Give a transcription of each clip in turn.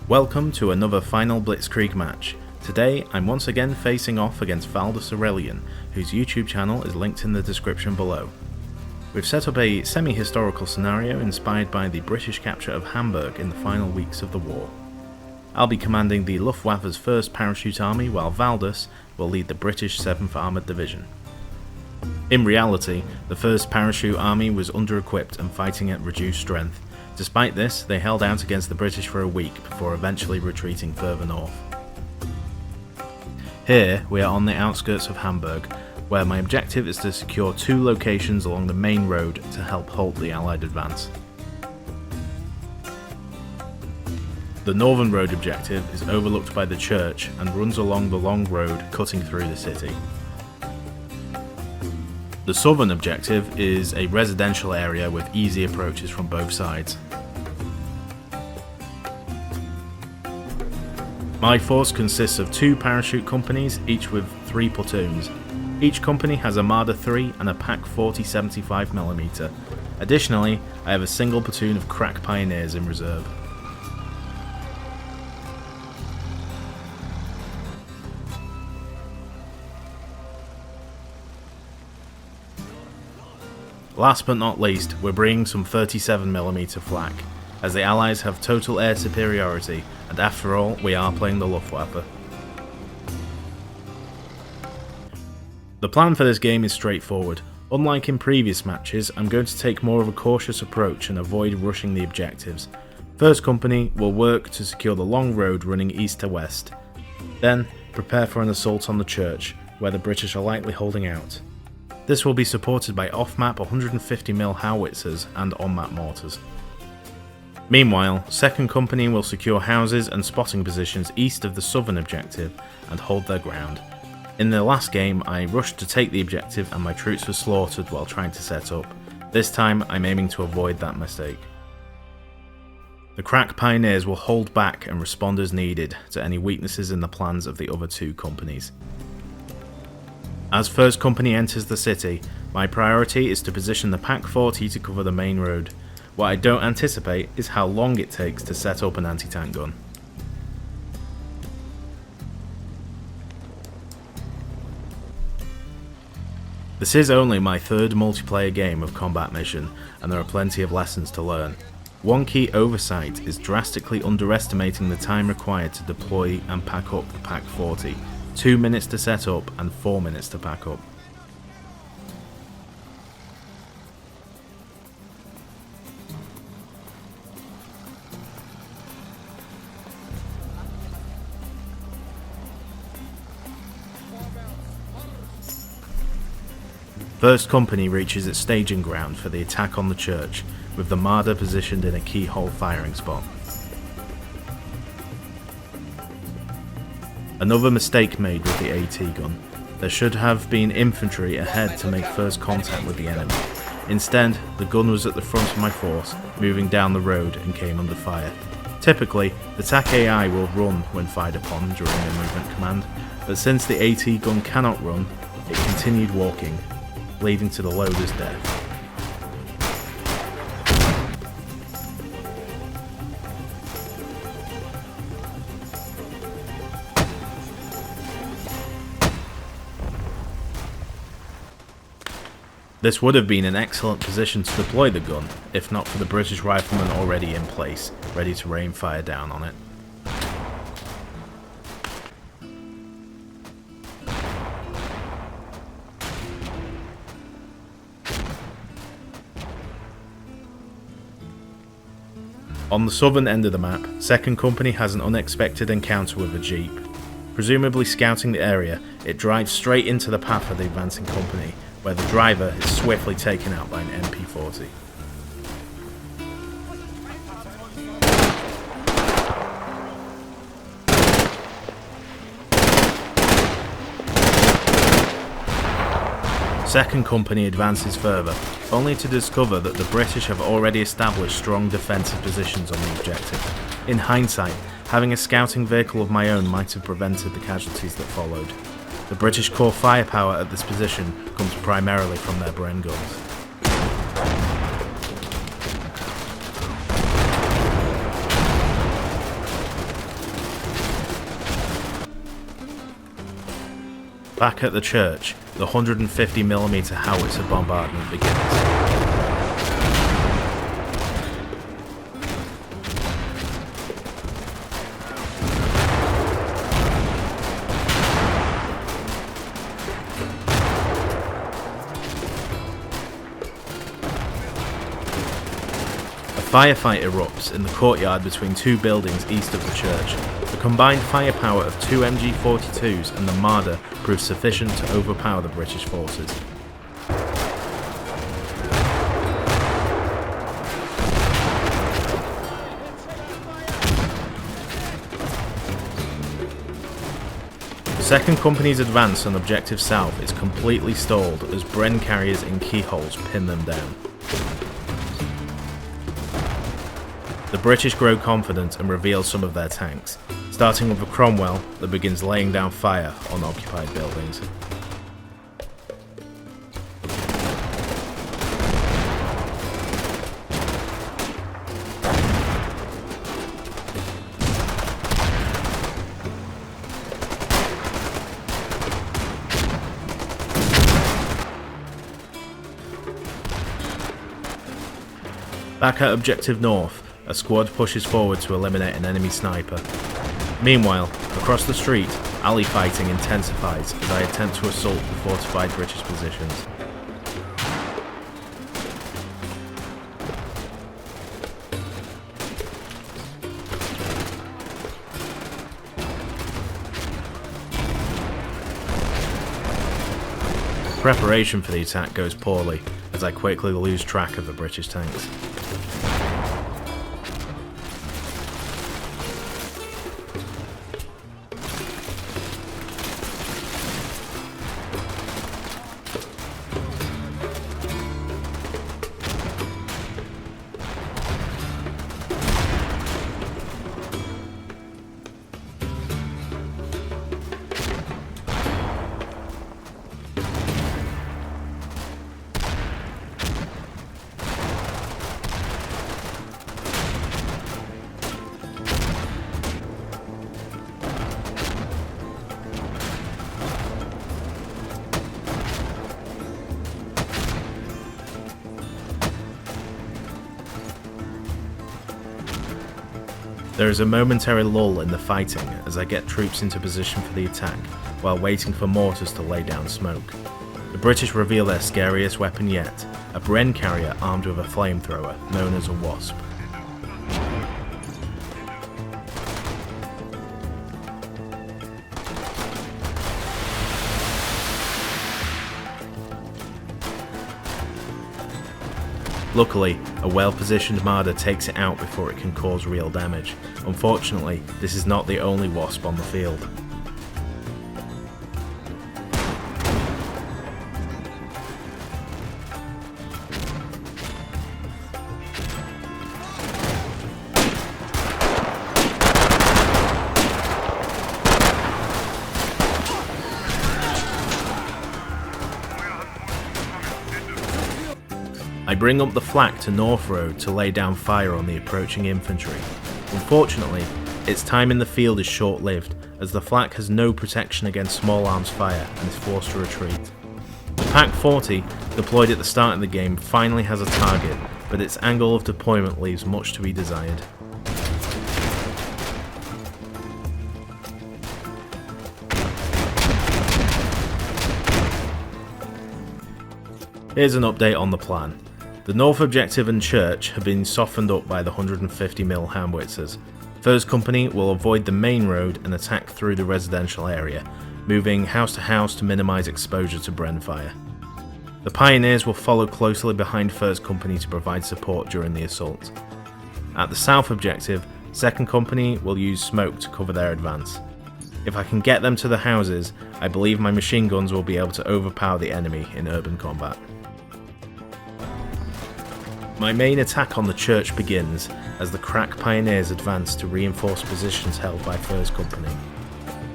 Welcome to another final Blitzkrieg match. Today I'm once again facing off against Valdus Aurelian, whose YouTube channel is linked in the description below. We've set up a semi-historical scenario inspired by the British capture of Hamburg in the final weeks of the war. I'll be commanding the Luftwaffe's 1st Parachute Army, while Valdus will lead the British 7th Armoured Division. In reality, the 1st Parachute Army was under-equipped and fighting at reduced strength. Despite this, they held out against the British for a week before eventually retreating further north. Here, we are on the outskirts of Hamburg, where my objective is to secure 2 locations along the main road to help halt the Allied advance. The northern road objective is overlooked by the church and runs along the long road cutting through the city. The southern objective is a residential area with easy approaches from both sides. My force consists of 2 parachute companies, each with 3 platoons. Each company has a Marder 3 and a Pak 40 75mm. Additionally, I have a single platoon of crack pioneers in reserve. Last but not least, we're bringing some 37mm flak, as the Allies have total air superiority, and after all, we are playing the Luftwaffe. The plan for this game is straightforward. Unlike in previous matches, I'm going to take more of a cautious approach and avoid rushing the objectives. 1st Company will work to secure the long road running east to west. Then, prepare for an assault on the church, where the British are likely holding out. This will be supported by off-map 150mm howitzers and on-map mortars. Meanwhile, 2nd Company will secure houses and spotting positions east of the southern objective and hold their ground. In the last game, I rushed to take the objective and my troops were slaughtered while trying to set up. This time, I'm aiming to avoid that mistake. The crack pioneers will hold back and respond as needed to any weaknesses in the plans of the other 2 companies. As 1st Company enters the city, my priority is to position the Pak 40 to cover the main road. What I don't anticipate is how long it takes to set up an anti-tank gun. This is only my 3rd multiplayer game of Combat Mission, and there are plenty of lessons to learn. One key oversight is drastically underestimating the time required to deploy and pack up the Pak 40. 2 minutes to set up and 4 minutes to pack up. First Company reaches its staging ground for the attack on the church, with the Marder positioned in a keyhole firing spot. Another mistake made with the AT gun. There should have been infantry ahead to make first contact with the enemy. Instead, the gun was at the front of my force, moving down the road and came under fire. Typically, the TAC AI will run when fired upon during a movement command, but since the AT gun cannot run, it continued walking, leading to the loader's death. This would have been an excellent position to deploy the gun, if not for the British riflemen already in place, ready to rain fire down on it. On the southern end of the map, 2nd Company has an unexpected encounter with a jeep. Presumably scouting the area, it drives straight into the path of the advancing company, where the driver is swiftly taken out by an MP40. Second Company advances further, only to discover that the British have already established strong defensive positions on the objective. In hindsight, having a scouting vehicle of my own might have prevented the casualties that followed. The British core firepower at this position comes primarily from their Bren guns. Back at the church, the 150mm howitzer bombardment begins. A firefight erupts in the courtyard between two buildings east of the church. The combined firepower of two MG42s and the Marder proves sufficient to overpower the British forces. Second Company's advance on Objective South is completely stalled as Bren carriers in keyholes pin them down. The British grow confident and reveal some of their tanks, starting with a Cromwell that begins laying down fire on occupied buildings. Back at Objective North, a squad pushes forward to eliminate an enemy sniper. Meanwhile, across the street, alley fighting intensifies as I attempt to assault the fortified British positions. Preparation for the attack goes poorly, as I quickly lose track of the British tanks. There is a momentary lull in the fighting as I get troops into position for the attack, while waiting for mortars to lay down smoke. The British reveal their scariest weapon yet, a Bren carrier armed with a flamethrower, known as a Wasp. Luckily, a well-positioned Marder takes it out before it can cause real damage. Unfortunately, this is not the only Wasp on the field. I bring up the flak to North Road to lay down fire on the approaching infantry. Unfortunately, its time in the field is short-lived, as the flak has no protection against small arms fire and is forced to retreat. The Pak-40, deployed at the start of the game, finally has a target, but its angle of deployment leaves much to be desired. Here's an update on the plan. The North Objective and Church have been softened up by the 150mm howitzers. First Company will avoid the main road and attack through the residential area, moving house to house to minimise exposure to Bren fire. The Pioneers will follow closely behind First Company to provide support during the assault. At the South Objective, Second Company will use smoke to cover their advance. If I can get them to the houses, I believe my machine guns will be able to overpower the enemy in urban combat. My main attack on the church begins as the crack Pioneers advance to reinforce positions held by First Company.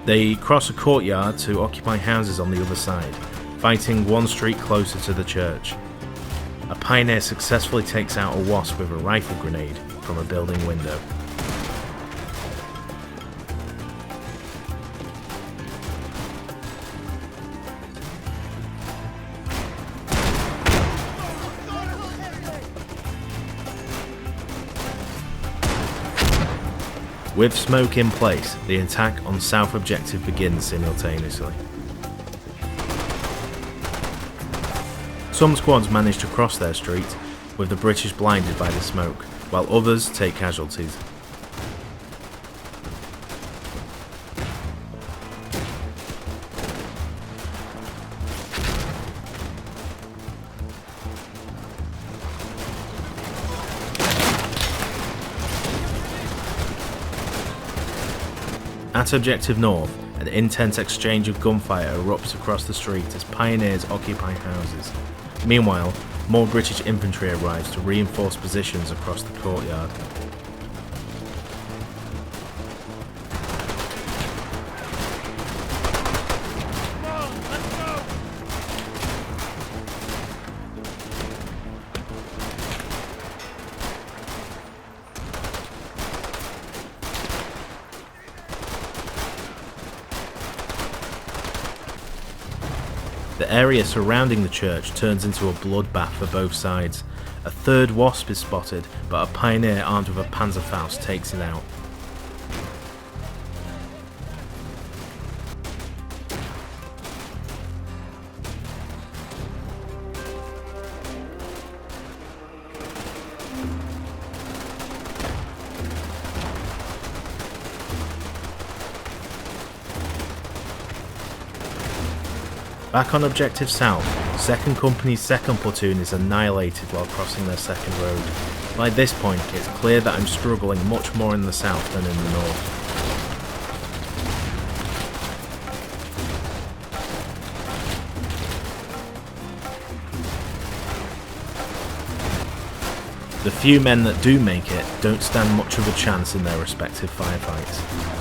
They cross a courtyard to occupy houses on the other side, fighting one street closer to the church. A Pioneer successfully takes out a Wasp with a rifle grenade from a building window. With smoke in place, the attack on South Objective begins simultaneously. Some squads manage to cross their street, with the British blinded by the smoke, while others take casualties. At Objective North, an intense exchange of gunfire erupts across the street as pioneers occupy houses. Meanwhile, more British infantry arrives to reinforce positions across the courtyard. The area surrounding the church turns into a bloodbath for both sides. A third wasp is spotted, but a pioneer armed with a Panzerfaust takes it out. Back on Objective South, 2nd Company's 2nd Platoon is annihilated while crossing their second road. By this point, it's clear that I'm struggling much more in the south than in the north. The few men that do make it don't stand much of a chance in their respective firefights.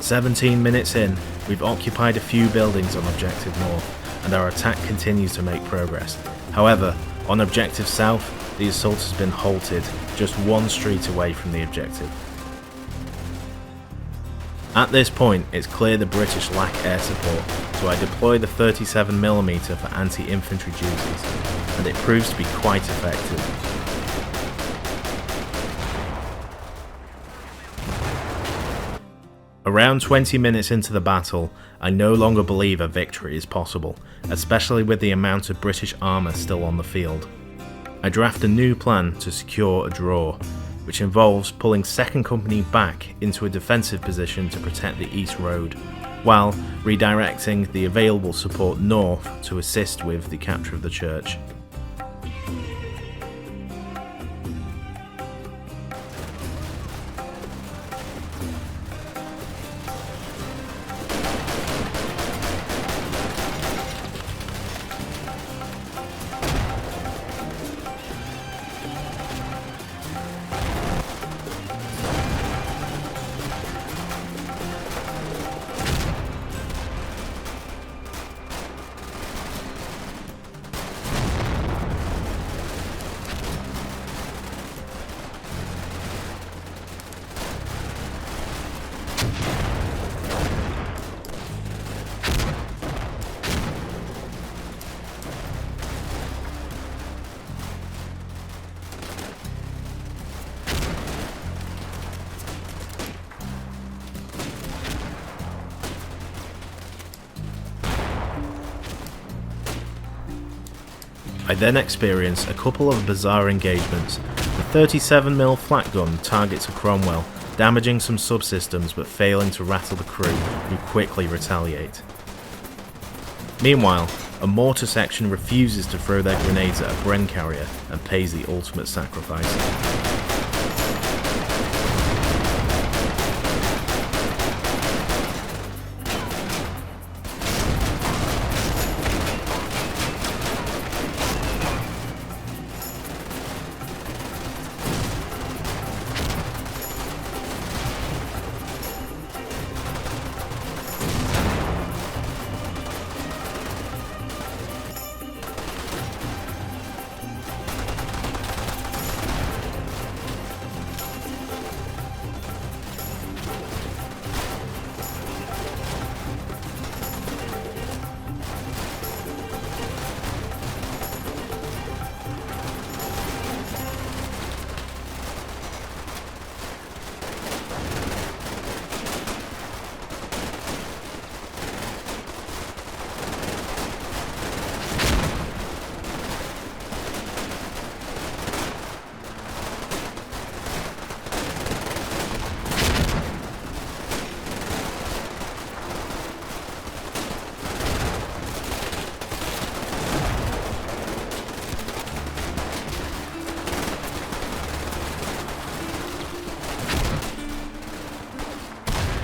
17 minutes in, we've occupied a few buildings on Objective North, and our attack continues to make progress. However, on Objective South, the assault has been halted just one street away from the objective. At this point, it's clear the British lack air support, so I deploy the 37mm for anti-infantry duties, and it proves to be quite effective. Around 20 minutes into the battle, I no longer believe a victory is possible, especially with the amount of British armour still on the field. I draft a new plan to secure a draw, which involves pulling 2nd Company back into a defensive position to protect the East Road, while redirecting the available support north to assist with the capture of the church. I then experience a couple of bizarre engagements. The 37mm flat gun targets a Cromwell, damaging some subsystems but failing to rattle the crew, who quickly retaliate. Meanwhile, a mortar section refuses to throw their grenades at a Bren carrier and pays the ultimate sacrifice.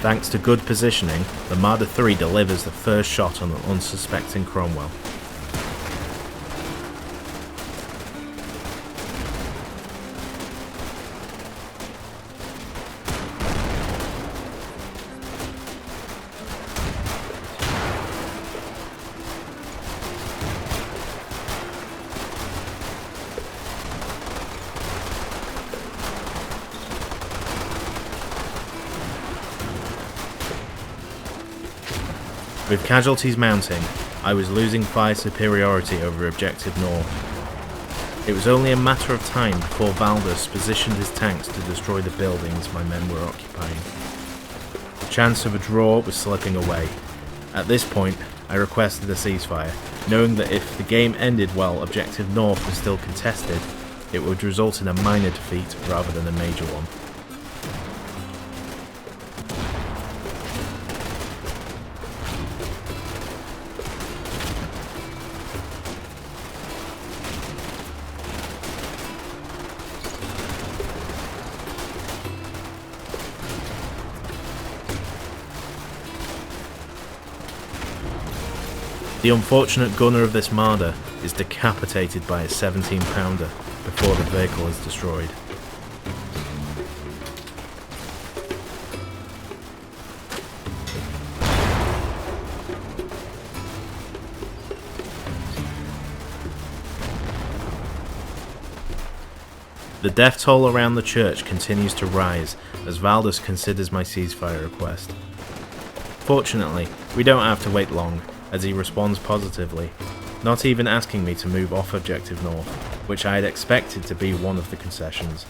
Thanks to good positioning, the Marder 3 delivers the first shot on an unsuspecting Cromwell. With casualties mounting, I was losing fire superiority over Objective North. It was only a matter of time before Valdus positioned his tanks to destroy the buildings my men were occupying. The chance of a draw was slipping away. At this point, I requested a ceasefire, knowing that if the game ended while Objective North was still contested, it would result in a minor defeat rather than a major one. The unfortunate gunner of this Marder is decapitated by a 17-pounder before the vehicle is destroyed. The death toll around the church continues to rise as Valdus considers my ceasefire request. Fortunately, we don't have to wait long, as he responds positively, not even asking me to move off Objective North, which I had expected to be one of the concessions.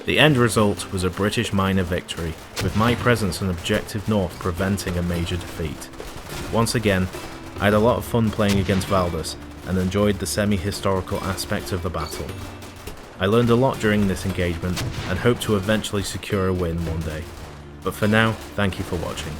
The end result was a British minor victory, with my presence on Objective North preventing a major defeat. Once again, I had a lot of fun playing against Valdus and enjoyed the semi-historical aspect of the battle. I learned a lot during this engagement and hope to eventually secure a win one day. But for now, thank you for watching.